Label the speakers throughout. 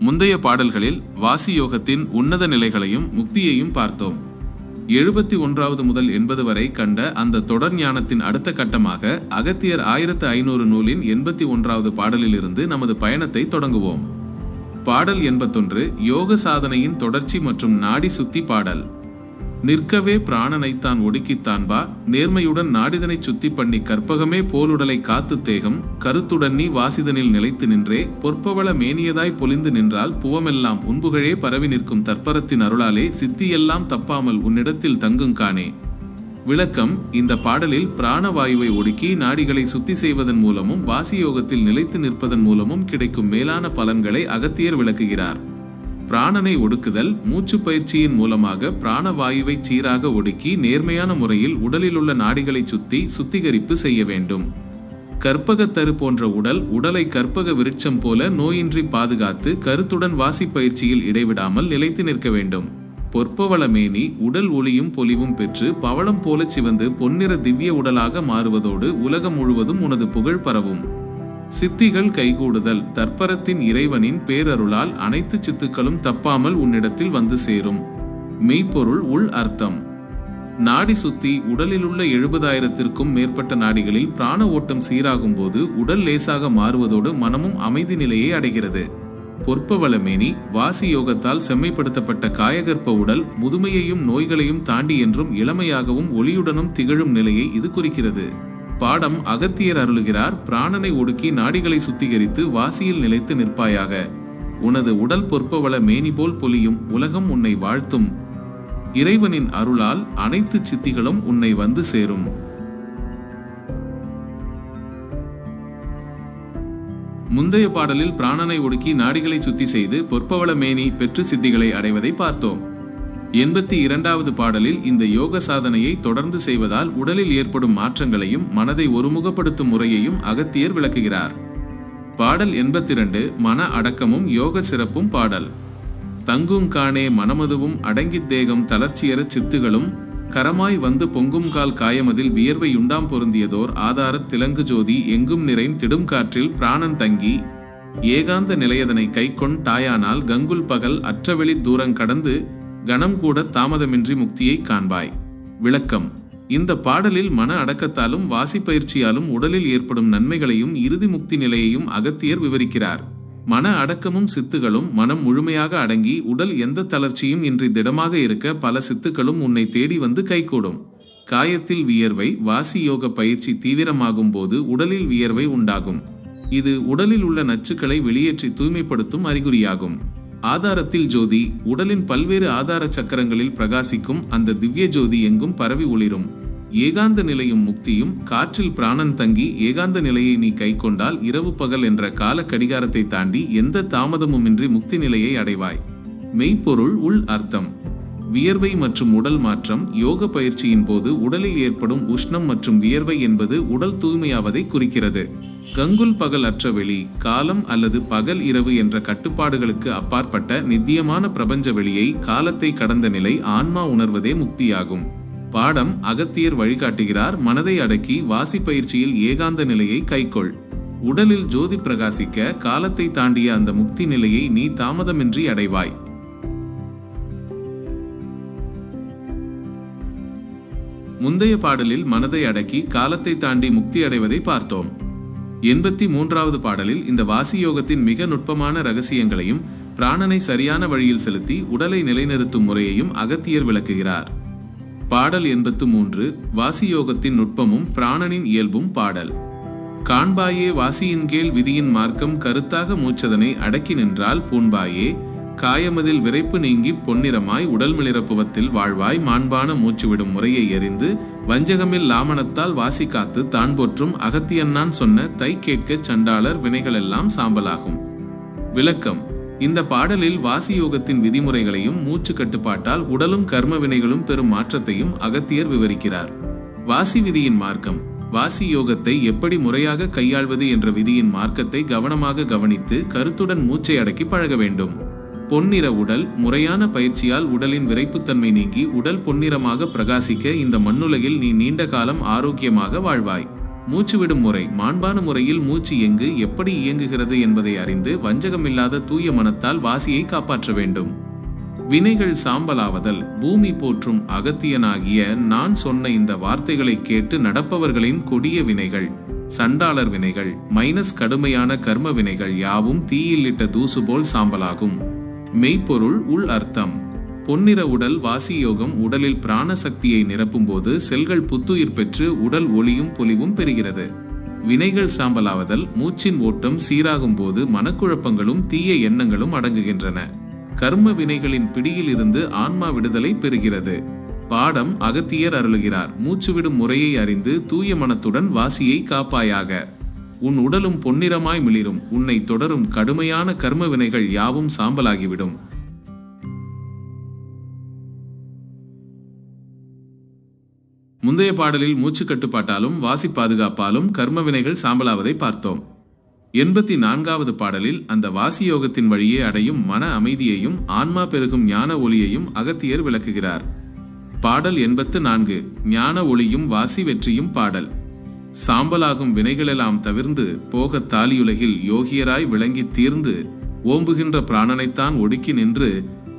Speaker 1: முந்தைய பாடல்களில் வாசி யோகத்தின் உன்னத நிலைகளையும் முக்தியையும் பார்த்தோம். 71 முதல் 80 வரை கண்ட அந்த தொடர் ஞானத்தின் அடுத்த கட்டமாக அகத்தியர் 1500 நூலின் 81வது பாடலிலிருந்து நமது பயணத்தை தொடங்குவோம். பாடல் 81 யோக சாதனையின் தொடர்ச்சி மற்றும் நாடி சுத்தி பாடல். நிற்கவே பிராணனைத்தான் ஒடுக்கித்தான் வா, நேர்மையுடன் நாடிதனை சுத்தி பண்ணி கற்பகமே போலுடலை காத்து தேகம் கருத்துடன் நீ வாசிதனில் நிலைத்து நின்றே பொற்பவள மேனியதாய் பொலிந்து நின்றால் புவமெல்லாம் உன்புகழே பரவி நிற்கும் தற்பரத்தின் அருளாலே சித்தியெல்லாம் தப்பாமல் உன்னிடத்தில் தங்குங்கானே. விளக்கம்: இந்த பாடலில் பிராணவாயுவை ஒடுக்கி நாடிகளை சுத்தி செய்வதன் மூலமும் வாசியோகத்தில் நிலைத்து நிற்பதன் மூலமும் கிடைக்கும் மேலான பலன்களை அகத்தியர் விளக்குகிறார். பிராணனை ஒடுக்குதல் மூச்சு பயிற்சியின் மூலமாக பிராணவாயுவை சீராக ஒடுக்கி நேர்மையான முறையில் உடலிலுள்ள நாடிகளை சுத்திகரிப்பு செய்ய வேண்டும். கற்பகத்தரு போன்ற உடலை கற்பக விருட்சம் போல நோயின்றி பாதுகாத்து கருத்துடன் வாசி பயிற்சியில் இடைவிடாமல் நிலைத்து நிற்க வேண்டும். பொற்பவள மேனி உடல் ஒளியும் பொலிவும் பெற்று பவளம் போல சிவந்து பொன்னிற திவ்ய உடலாக மாறுவதோடு உலகம் முழுவதும் உனது புகழ் பரவும். சித்திகள் கைகூடுதல் தற்பரத்தின் இறைவனின் பேரருளால் அனைத்து சித்துக்களும் தப்பாமல் உன்னிடத்தில் வந்து சேரும். மெய்ப்பொருள் உள் அர்த்தம்: நாடி சுத்தி உடலிலுள்ள 70,000த்திற்கும் மேற்பட்ட நாடிகளில் பிராண ஓட்டம் சீராகும் போது உடல் லேசாக மாறுவதோடு மனமும் அமைதி நிலையை அடைகிறது. பொற்பவளமேனி வாசி யோகத்தால் செம்மைப்படுத்தப்பட்ட காயகற்ப உடல் முதுமையையும் நோய்களையும் தாண்டி என்றும் இளமையாகவும் ஒளியுடனும் திகழும் நிலையை இது குறிக்கிறது. பாடம்: அகத்தியர் அருளுகிறார். பிராணனை ஒடுக்கி நாடிகளை சுத்திகரித்து வாசியில் நிலைத்து நிற்பாயாக. உனது உடல் பொற்பவள மேனி போல் பொலியும். உலகம் உன்னை வாழ்த்தும். இறைவனின் அருளால் அனைத்து சித்திகளும் உன்னை வந்து சேரும். முந்தைய பாடலில் பிராணனை ஒடுக்கி நாடிகளை சுத்தி செய்து பொற்பவள மேனி பெற்று சித்திகளை அடைவதை பார்த்தோம். 82வது பாடலில் இந்த யோக சாதனையை தொடர்ந்து செய்வதால் உடலில் ஏற்படும் மாற்றங்களையும் மனதை ஒருமுகப்படுத்தும் முறையையும் அகத்தியர் விளக்குகிறார். பாடல் 82 மன அடக்கமும் யோக சிறப்பும் பாடல். தங்கும் காணே மனமதுவும் அடங்கித் தேகம் தளர்ச்சியற சித்துகளும் கரமாய் வந்து பொங்கும் கால் காயமதில் வியர்வையுண்டாம் பொருந்தியதோர் ஆதாரத் திலங்கு ஜோதி எங்கும் நிறைன் திடும் காற்றில் பிராணன் தங்கி ஏகாந்த நிலையதனை கைக்கொண் டாயானால் கங்குல் பகல் அற்றவெளி தூரங் கடந்து கணம் கூட தாமதமின்றி முக்தியை காண்பாய். விளக்கம்: இந்த பாடலில் மன அடக்கத்தாலும் வாசி பயிற்சியாலும் உடலில் ஏற்படும் நன்மைகளையும் இறுதி முக்தி நிலையையும் அகத்தியர் விவரிக்கிறார். மன அடக்கமும் சித்துகளும் மனம் முழுமையாக அடங்கி உடல் எந்த தளர்ச்சியும் இன்றி திடமாக இருக்க பல சித்துக்களும் உன்னை தேடி வந்து கைகூடும். காயத்தில் வியர்வை வாசி யோக பயிற்சி தீவிரமாகும் போது உடலில் வியர்வை உண்டாகும். இது உடலில் உள்ள நச்சுக்களை வெளியேற்றி தூய்மைப்படுத்தும் அறிகுறியாகும். ஆதாரத்தில் ஜோதி உடலின் பல்வேறு ஆதார சக்கரங்களில் பிரகாசிக்கும் அந்த திவ்ய ஜோதி எங்கும் பரவி ஒளிரும். ஏகாந்த நிலையும் முக்தியும் காற்றில் பிராணன் தங்கி ஏகாந்த நிலையை நீ கைக்கொண்டால் இரவு பகல் என்ற கால கடிகாரத்தை தாண்டி எந்த தாமதமுமின்றி முக்தி நிலையை அடைவாய். மெய்ப்பொருள் உள் அர்த்தம்: வியர்வை மற்றும் உடல் மாற்றம் யோக பயிற்சியின் போது உடலில் ஏற்படும் உஷ்ணம் மற்றும் வியர்வை என்பது உடல் தூய்மையாவதை குறிக்கிறது. கங்குல் பகல் அற்ற வெளி காலம் அல்லது பகல் இரவு என்ற கட்டுப்பாடுகளுக்கு அப்பாற்பட்ட நித்தியமான பிரபஞ்ச வெளியை காலத்தை கடந்த நிலை ஆன்மா உணர்வதே முக்தியாகும். பாடம்: அகத்தியர் வழிகாட்டுகிறார். மனதை அடக்கி வாசி பயிற்சியில் ஏகாந்த நிலையை கைக்கொள். உடலில் ஜோதி பிரகாசிக்க காலத்தை தாண்டிய அந்த முக்தி நிலையை நீ தாமதமின்றி அடைவாய். முந்தைய பாடலில் மனதை அடக்கி காலத்தை தாண்டி முக்தி அடைவதை பார்த்தோம். 83வது பாடலில் இந்த வாசி யோகத்தின் மிக நுட்பமான ரகசியங்களையும் பிராணனை சரியான வழியில் செலுத்தி உடலை நிலைநிறுத்தும் முறையையும் அகத்தியர் விளக்குகிறார். பாடல் 83 வாசி யோகத்தின் நுட்பமும் பிராணனின் இயல்பும் பாடல். காண்பாயே வாசியின் கீழ் விதியின் மார்க்கம் கருத்தாக மூச்சதனை அடக்கி நின்றால் பூண்பாயே காயமதில் விரைப்பு நீங்கி பொன்னிறமாய் உடல் மிளிரப்புவத்தில் வாழ்வாய் மாண்பான மூச்சுவிடும் முறையை எறிந்து வஞ்சகமில் லாமணத்தால் வாசி காத்து தான் போற்றும் அகத்தியன்னான் சொன்ன தை கேட்க சண்டாளர் வினைகளெல்லாம் சாம்பலாகும். விளக்கம்: இந்த பாடலில் வாசி யோகத்தின் விதிமுறைகளையும் மூச்சு கட்டுப்பாட்டால் உடலும் கர்ம வினைகளும் பெறும் மாற்றத்தையும் அகத்தியர் விவரிக்கிறார். வாசி விதியின் மார்க்கம்: வாசி யோகத்தை எப்படி முறையாக கையாள்வது என்ற விதியின் மார்க்கத்தை கவனமாக கவனித்து கருத்துடன் மூச்சை அடக்கி பழக வேண்டும். பொன்னிற உடல் முறையான பயிற்சியால் உடலின் விரைப்புத்தன்மை நீங்கி உடல் பொன்னிறமாக பிரகாசிக்க இந்த மண்ணுலகில் நீ நீண்ட காலம் ஆரோக்கியமாக வாழ்வாய். மூச்சுவிடும் முறை. மாண்பான முறையில் மூச்சு எங்கு எப்படி இயங்குகிறது என்பதை அறிந்து வஞ்சகமில்லாத தூய மனத்தால் வாசியை காப்பாற்ற வேண்டும். வினைகள் சாம்பலாவதல். பூமி போற்றும் அகத்தியனாகிய நான் சொன்ன இந்த வார்த்தைகளை கேட்டு நடப்பவர்களின் கொடிய வினைகள், சண்டாளர் வினைகள் கடுமையான கர்ம வினைகள் யாவும் தீயில் இட்ட தூசு போல் சாம்பலாகும். மெய்ப்பொருள் உள் அர்த்தம். பொன்னிற உடல் வாசி யோகம் உடலில் பிராண சக்தியை நிரப்பும்போது செல்கள் புத்துயிர் பெற்று உடல் ஒளியும் பொலிவும் பெறுகிறது. வினைகள் சாம்பலாவதல். மூச்சின் ஓட்டம் சீராகும் போது மனக்குழப்பங்களும் தீய எண்ணங்களும் அடங்குகின்றன. கர்ம வினைகளின் பிடியில் இருந்து ஆன்மா விடுதலை பெறுகிறது. பாடம் அகத்தியர் அருளுகிறார். மூச்சுவிடும் முறையை அறிந்து தூய மனத்துடன் வாசியை காப்பாயாக. உன் உடலும் பொன்னிறமாய் மிளிரும். உன்னை தொடரும் கடுமையான கர்ம வினைகள் யாவும் சாம்பலாகிவிடும். முந்தைய பாடலில் மூச்சு கட்டுப்பாட்டாலும் வாசி பாதுகாப்பாலும் கர்ம வினைகள் சாம்பலாவதை பார்த்தோம். 84வது பாடலில் அந்த வாசி யோகத்தின் வழியே அடையும் மன அமைதியையும் ஆன்மா பெருகும் ஞான ஒளியையும் அகத்தியர் விளக்குகிறார். பாடல் 84 ஞான ஒளியும் வாசி வெற்றியும். பாடல் சாம்பலாகும் வினைகளெல்லாம் தவிர்ந்து போகத் தாலியுலகில் யோகியராய் விளங்கி தீர்ந்து ஓம்புகின்ற பிராணனைத்தான் ஒடுக்கி நின்று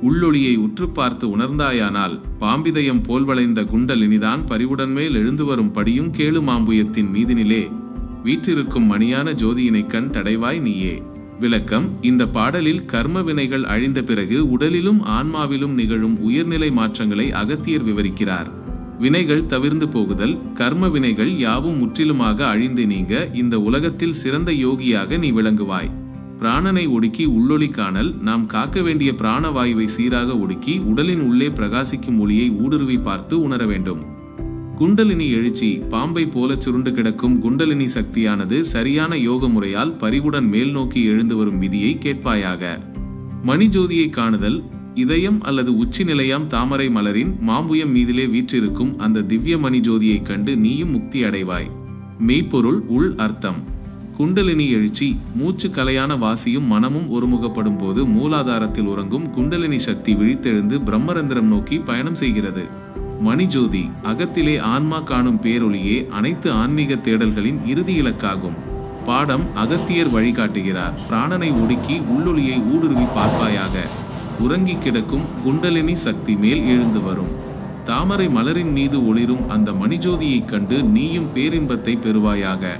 Speaker 1: உள்ளொளியை உற்று பார்த்து உணர்ந்தாயானால் பாம்பிதயம் போல் வளைந்த குண்டலினிதான் பரிவுடன் மேல் எழுந்து வரும் படியும் கேளு மாம்புயத்தின் மீதினிலே வீற்றிருக்கும் மணியான ஜோதியினை கண் தடைவாய் நீயே. விளக்கம். இந்த பாடலில் கர்ம வினைகள் அழிந்த பிறகு உடலிலும் ஆன்மாவிலும் நிகழும் உயர்நிலை மாற்றங்களை அகத்தியர் விவரிக்கிறார். வினைகள் தவிர்ந்து போகுதல். கர்ம வினைகள் யாவும் முற்றிலுமாக அழிந்து நீங்க இந்த உலகத்தில் சிறந்த யோகியாக நீ விளங்குவாய். பிராணனை ஒடுக்கி உள்ளொளி காணல். நாம் காக்க வேண்டிய பிராணவாயுவை சீராக ஒடுக்கி உடலின் உள்ளே பிரகாசிக்கும் ஒளியை ஊடுருவி பார்த்து உணர வேண்டும். குண்டலினி எழுச்சி. பாம்பை போல சுருண்டு கிடக்கும் குண்டலினி சக்தியானது சரியான யோக முறையால் பரிவுடன் மேல் நோக்கி எழுந்து வரும் விதியை கேட்பாயாக. மணிஜோதியை காணுதல். இதயம் அல்லது உச்சி நிலையாம் தாமரை மலரின் மாம்புயம் மீதிலே வீற்றிருக்கும் அந்த திவ்ய மணிஜோதியை கண்டு நீயும் முக்தி அடைவாய். மெய்ப்பொருள் உள் அர்த்தம். குண்டலினி எழுச்சி. மூச்சு கலையான வாசியும் மனமும் ஒருமுகப்படும் போது மூலாதாரத்தில் உறங்கும் குண்டலினி சக்தி விழித்தெழுந்து பிரம்மரந்திரம் நோக்கி பயணம் செய்கிறது. மணிஜோதி. அகத்திலே ஆன்மா காணும் பேரொளியே அனைத்து ஆன்மீக தேடல்களின் இறுதி இலக்காகும். பாடம் அகத்தியர் வழிகாட்டுகிறார். பிராணனை ஒடுக்கி உள்ளொளியை ஊடுருவி பார்ப்பாயாக. உறங்கி கிடக்கும் குண்டலினி சக்தி மேல் எழுந்து வரும். தாமரை மலரின் மீது ஒளிரும் அந்த மணிஜோதியை கண்டு நீயும் பேரின்பத்தை பெறுவாயாக.